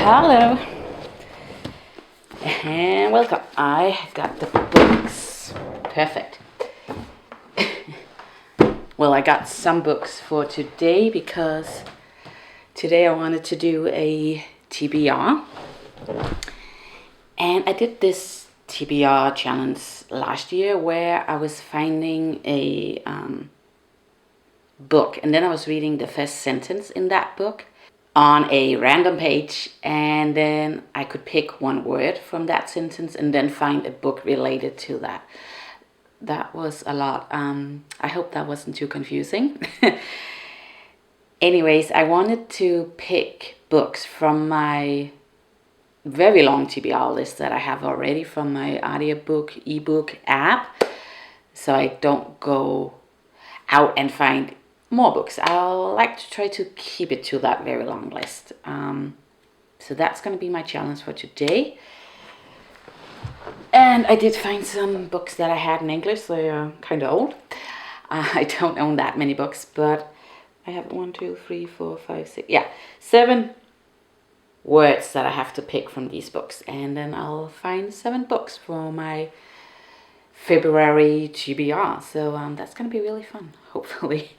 Hello and welcome. I got the books. Perfect. Well, I got some books for today because today I wanted to do a TBR. And I did this TBR challenge last year where I was finding a book, and then I was reading the first sentence in that book on a random page, and then I could pick one word from that sentence and then find a book related to that. That was a lot. I hope that wasn't too confusing. Anyways, I wanted to pick books from my very long TBR list that I have already from my audiobook ebook app, so I don't go out and find more books. I'll like to try to keep it to that very long list. So that's going to be my challenge for today. And I did find some books that I had in English. They are kind of old. I don't own that many books, but I have 7 words that I have to pick from these books. And then I'll find 7 books for my February TBR. So that's going to be really fun, hopefully.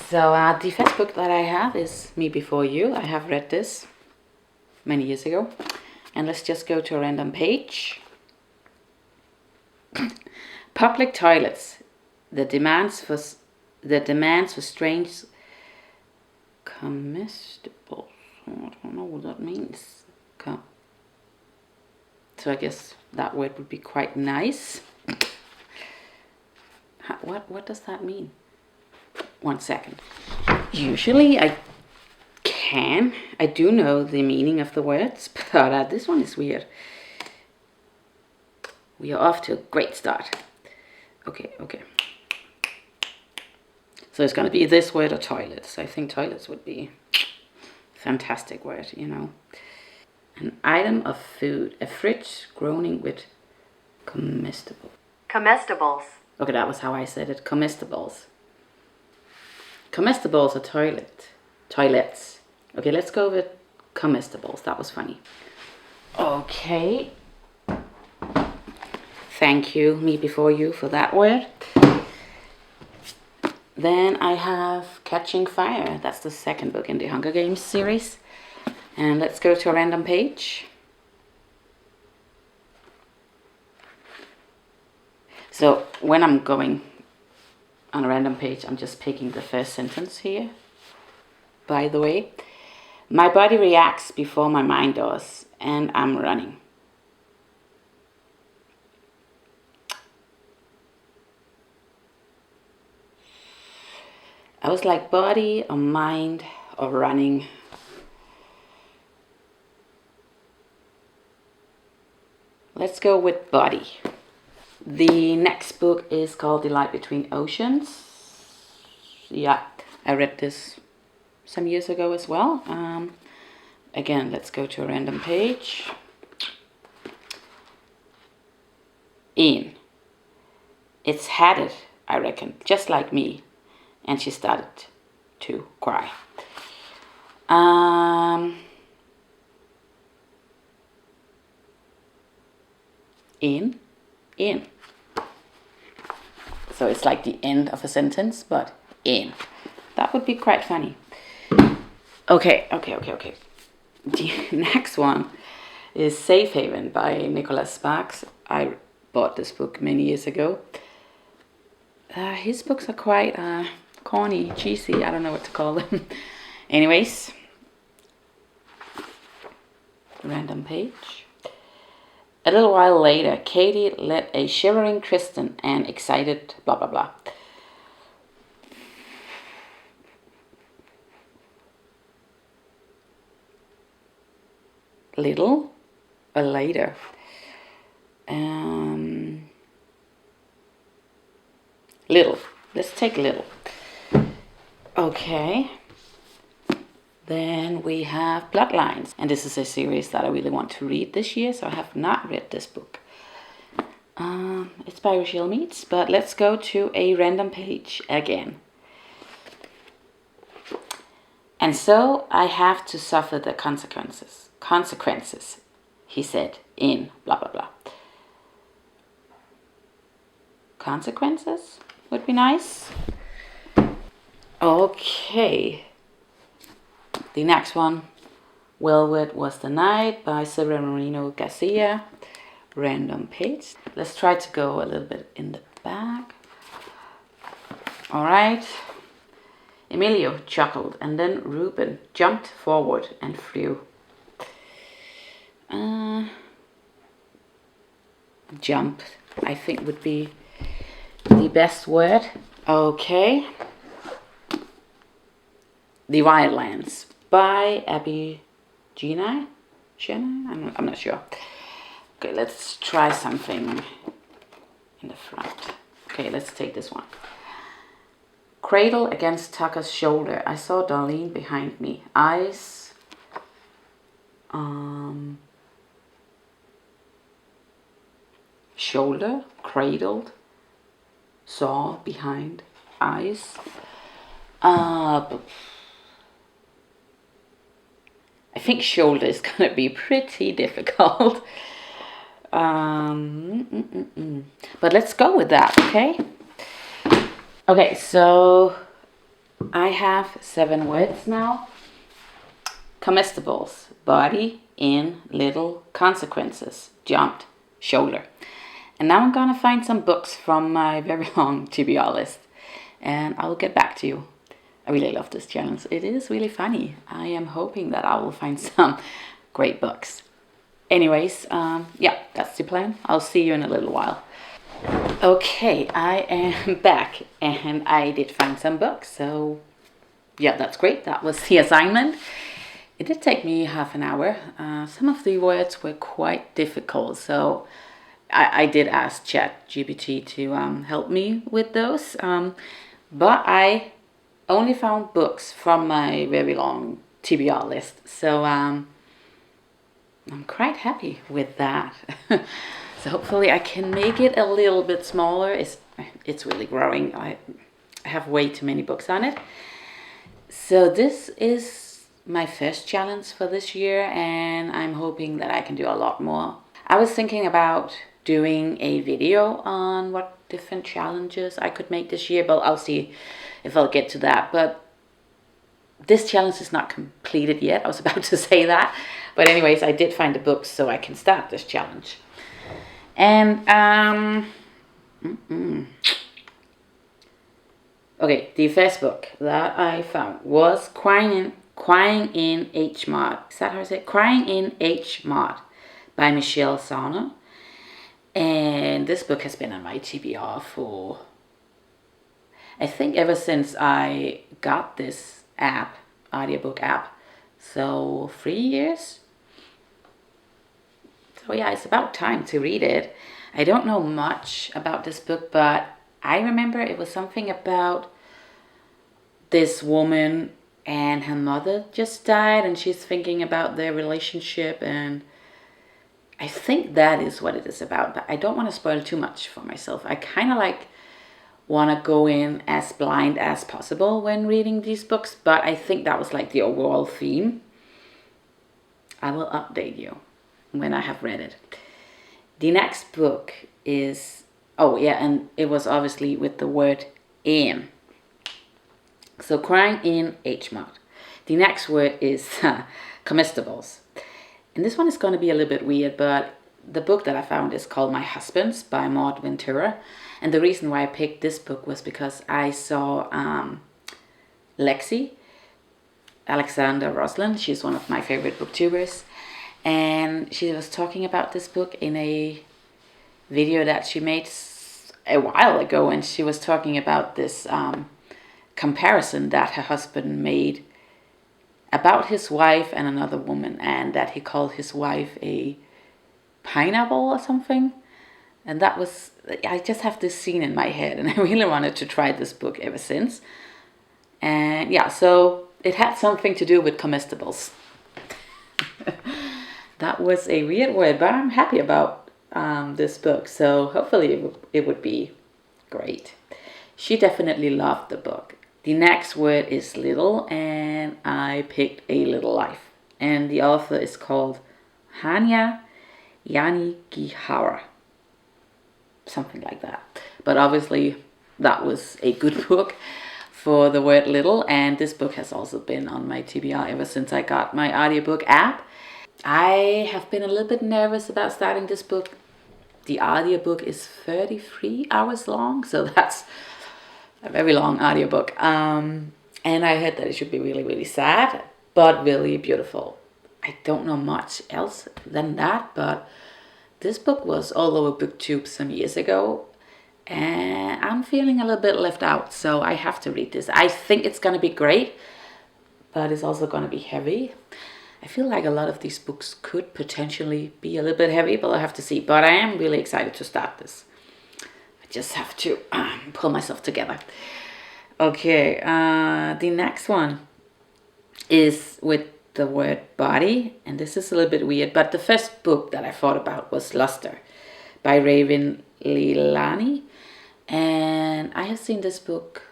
So the first book that I have is Me Before You. I have read this many years ago. And let's just go to a random page. Public toilets. The demands for strange comestibles. I don't know what that means. So I guess that word would be quite nice. What does that mean? 1 second. Usually I do know the meaning of the words, but this one is weird. We are off to a great start. Okay. So it's going to be this word or toilets. I think toilets would be a fantastic word, you know. An item of food. A fridge groaning with comestibles. Comestibles. Okay, that was how I said it. Comestibles. Comestibles are toilets. Okay, let's go with comestibles. That was funny. Okay. Thank you, Me Before You, for that word. Then I have Catching Fire. That's the second book in the Hunger Games series. And let's go to a random page. So when I'm going on a random page, I'm just picking the first sentence here. By the way, my body reacts before my mind does, and I'm running. I was like body or mind or running. Let's go with body. The next book is called The Light Between Oceans. Yeah, I read this some years ago as well. Again, let's go to a random page. Ian. It's Hatted, I reckon, just like me. And she started to cry. In. So it's like the end of a sentence, but in. That would be quite funny. Okay. The next one is Safe Haven by Nicholas Sparks. I bought this book many years ago. His books are quite corny, cheesy. I don't know what to call them. Anyways. Random page. A little while later, Katie led a shivering Kristin and excited blah blah blah. Little or later. Little. Let's take little. Okay. Then we have Bloodlines. And this is a series that I really want to read this year, so I have not read this book. It's by Rochelle Meets, but let's go to a random page again. And so I have to suffer the consequences. Consequences, he said in blah, blah, blah. Consequences would be nice. Okay. The next one, Velvet Was the Night by Severino Garcia. Random page. Let's try to go a little bit in the back. Alright. Emilio chuckled, and then Ruben jumped forward and flew. Jump, I think, would be the best word. Okay. The Wildlands by Abby Gina? I'm not sure. Okay, let's try something in the front. Okay, let's take this one. Cradle against Tucker's shoulder. I saw Darlene behind me. Eyes. Shoulder. Cradled. Saw behind. Eyes. I think shoulder is gonna be pretty difficult. But let's go with that, okay? Okay, so I have 7 words now. Comestibles, body, in, little, consequences, jumped, shoulder. And now I'm gonna find some books from my very long TBR list. And I'll get back to you. I really love this challenge. It is really funny. I am hoping that I will find some great books. Anyways, yeah, that's the plan. I'll see you in a little while. Okay, I am back and I did find some books. So, yeah, that's great. That was the assignment. It did take me half an hour. Some of the words were quite difficult. So, I did ask ChatGPT to help me with those. But I only found books from my very long TBR list. So, I'm quite happy with that. So hopefully I can make it a little bit smaller. It's really growing. I have way too many books on it. So this is my first challenge for this year, and I'm hoping that I can do a lot more. I was thinking about doing a video on what different challenges I could make this year, but I'll see if I'll get to that. But this challenge is not completed yet. I was about to say that. But anyways, I did find the books so I can start this challenge. And, okay, the first book that I found was Crying in H. Mart. Is that how I say it? Crying in H. Mart by Michelle Zauner. And this book has been on my TBR for, I think, ever since I got this app, audiobook app. So 3 years. So yeah, it's about time to read it. I don't know much about this book, but I remember it was something about this woman and her mother just died, and she's thinking about their relationship, and I think that is what it is about. But I don't want to spoil too much for myself. I kind of want to go in as blind as possible when reading these books, but I think that was the overall theme. I will update you when I have read it. The next book is, oh yeah, and it was obviously with the word in. So Crying in H. Mart. The next word is comestibles. And this one is going to be a little bit weird, but the book that I found is called My Husband's by Mart Ventura. And the reason why I picked this book was because I saw Lexi, Alexander Roslin. She's one of my favorite booktubers. And she was talking about this book in a video that she made a while ago. And she was talking about this comparison that her husband made about his wife and another woman. And that he called his wife a pineapple or something. And that was, I just have this scene in my head. And I really wanted to try this book ever since. And yeah, so it had something to do with comestibles. That was a weird word, but I'm happy about this book. So hopefully it would be great. She definitely loved the book. The next word is little, and I picked A Little Life. And the author is called Hanya, Yanagihara. Something like that. But obviously that was a good book for the word little, and this book has also been on my TBR ever since I got my audiobook app. I have been a little bit nervous about starting this book. The audiobook is 33 hours long, so that's a very long audiobook. And I heard that it should be really, really sad, but really beautiful. I don't know much else than that, but this book was all over BookTube some years ago, and I'm feeling a little bit left out, so I have to read this. I think it's going to be great, but it's also going to be heavy. I feel like a lot of these books could potentially be a little bit heavy, but I'll have to see. But I am really excited to start this. I just have to pull myself together. Okay, the next one is with the word body, and this is a little bit weird, but the first book that I thought about was Luster by Leilani, and I have seen this book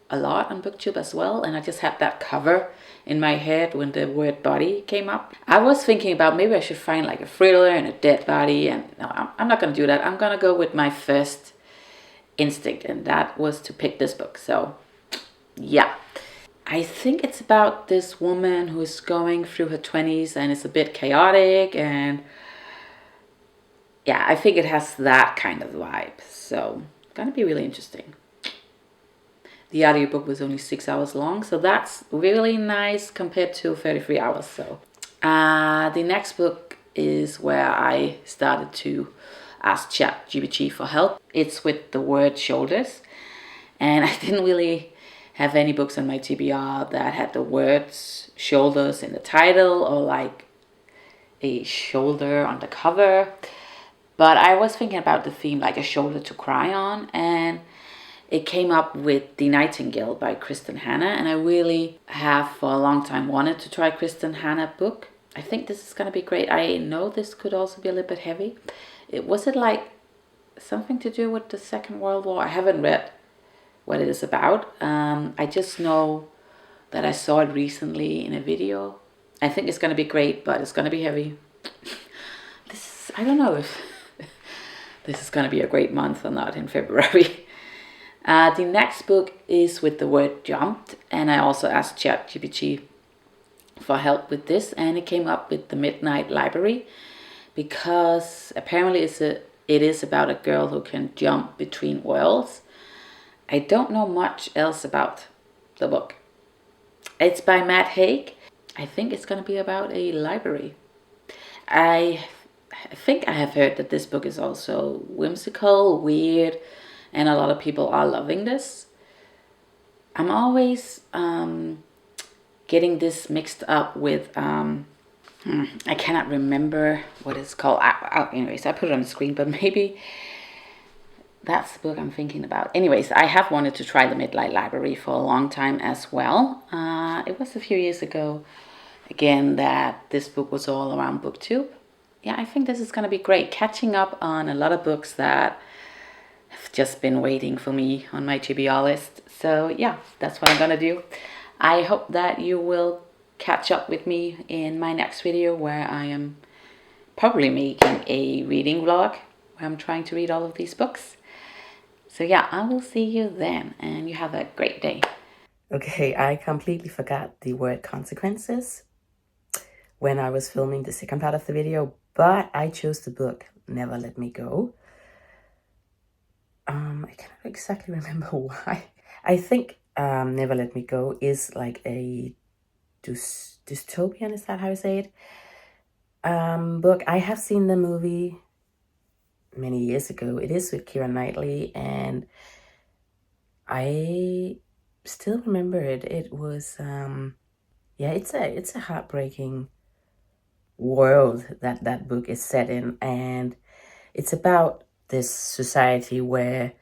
a lot on BookTube as well, and I just had that cover in my head when the word body came up. I was thinking about maybe I should find like a thriller and a dead body, and no, I'm not gonna do that. I'm gonna go with my first instinct, and that was to pick this book. So yeah, I think it's about this woman who is going through her 20s and it's a bit chaotic, and yeah, I think it has that kind of vibe. So it's gonna be really interesting. The audiobook was only 6 hours long, so that's really nice compared to 33 hours. So the next book is where I started to ask ChatGPT for help. It's with the word shoulders, and I didn't really have any books on my TBR that had the words shoulders in the title or like a shoulder on the cover. But I was thinking about the theme like a shoulder to cry on, and it came up with The Nightingale by Kristin, and I really have for a long time wanted to try Kristin book. I think this is going to be great. I know this could also be a little bit heavy. Was it like something to do with the Second World War? I haven't read what it is about. I just know that I saw it recently in a video. I think it's going to be great, but it's going to be heavy. I don't know if this is going to be a great month or not in February. The next book is with the word jumped, and I also asked ChatGPT for help with this, and it came up with The Midnight Library, because apparently it is about a girl who can jump between worlds. I don't know much else about the book. It's by Haig. I think it's going to be about a library. I think I have heard that this book is also whimsical, weird, and a lot of people are loving this. I'm always getting this mixed up with, I cannot remember what it's called. Anyways, I put it on the screen, but maybe that's the book I'm thinking about. Anyways, I have wanted to try The Midnight Library for a long time as well. It was a few years ago, again, that this book was all around BookTube. Yeah, I think this is going to be great. Catching up on a lot of books that have just been waiting for me on my TBR list. So yeah, that's what I'm gonna do. I hope that you will catch up with me in my next video, where I am probably making a reading vlog where I'm trying to read all of these books. So yeah, I will see you then, and you have a great day. Okay, I completely forgot the word consequences when I was filming the second part of the video, but I chose the book Never Let Me Go. I cannot exactly remember why. I think Never Let Me Go is like a dystopian, is that how you say it? Book. I have seen the movie many years ago. It is with Keira Knightley, and I still remember it. It was yeah, it's a heartbreaking world that book is set in, and it's about this society where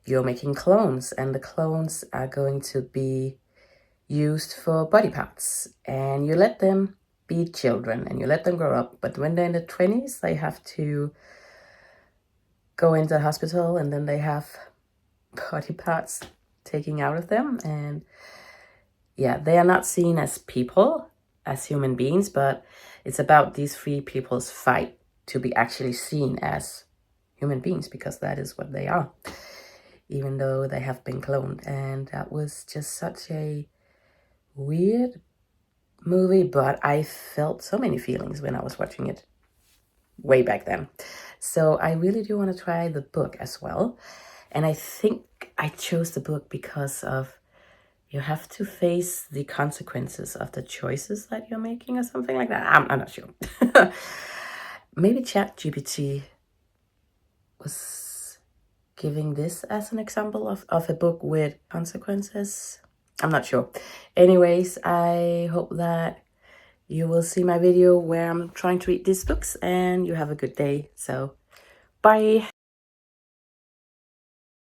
you're making clones, and the clones are going to be used for body parts, and you let them be children and you let them grow up, but when they're in their 20s they have to go into the hospital, and then they have body parts taken out of them, and yeah, they are not seen as people, as human beings, but it's about these three people's fight to be actually seen as human beings, because that is what they are, even though they have been cloned. And that was just such a weird movie, but I felt so many feelings when I was watching it way back then. So I really do want to try the book as well. And I think I chose the book because of you have to face the consequences of the choices that you're making or something like that. I'm not sure. Maybe ChatGPT was giving this as an example of a book with consequences. I'm not sure. Anyways, I hope that you will see my video where I'm trying to read these books, and you have a good day. So, bye.